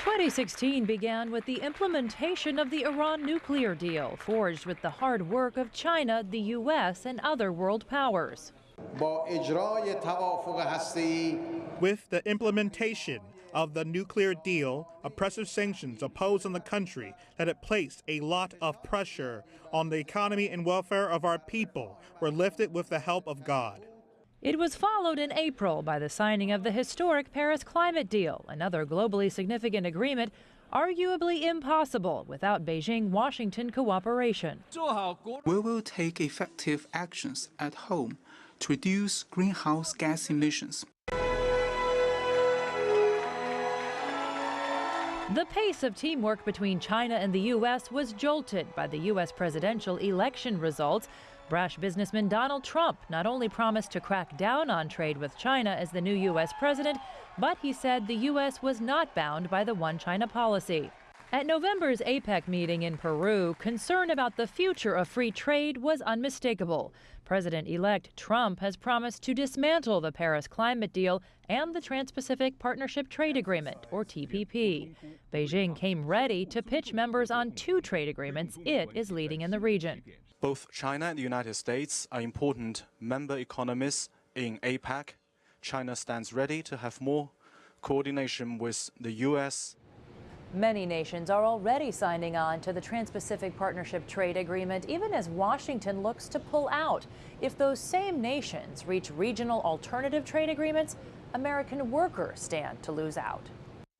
2016 began with the implementation of the Iran nuclear deal, forged with the hard work of China, the U.S., and other world powers. With the implementation of the nuclear deal, oppressive sanctions imposed on the country that had placed a lot of pressure on the economy and welfare of our people were lifted with the help of God. It was followed in April by the signing of the historic Paris climate deal, another globally significant agreement, arguably impossible without Beijing-Washington cooperation. We will take effective actions at home to reduce greenhouse gas emissions. The pace of teamwork between China and the U.S. was jolted by the U.S. presidential election results. Brash businessman Donald Trump not only promised to crack down on trade with China as the new U.S. president, but he said the U.S. was not bound by the One China policy. At November's APEC meeting in Peru, concern about the future of free trade was unmistakable. President-elect Trump has promised to dismantle the Paris climate deal and the Trans-Pacific Partnership Trade Agreement, or TPP. Beijing came ready to pitch members on two trade agreements it is leading in the region. Both China and the United States are important member economies in APEC. China stands ready to have more coordination with the U.S. Many nations are already signing on to the Trans-Pacific Partnership Trade Agreement, even as Washington looks to pull out. If those same nations reach regional alternative trade agreements, American workers stand to lose out.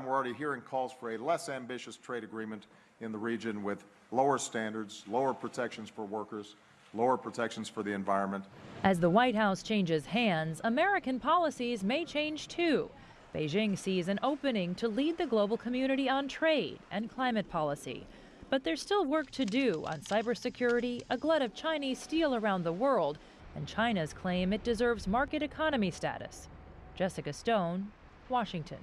We're already hearing calls for a less ambitious trade agreement in the region with lower standards, lower protections for workers, lower protections for the environment. As the White House changes hands, American policies may change too. Beijing sees an opening to lead the global community on trade and climate policy. But there's still work to do on cybersecurity, a glut of Chinese steel around the world, and China's claim it deserves market economy status. Jessica Stone, Washington.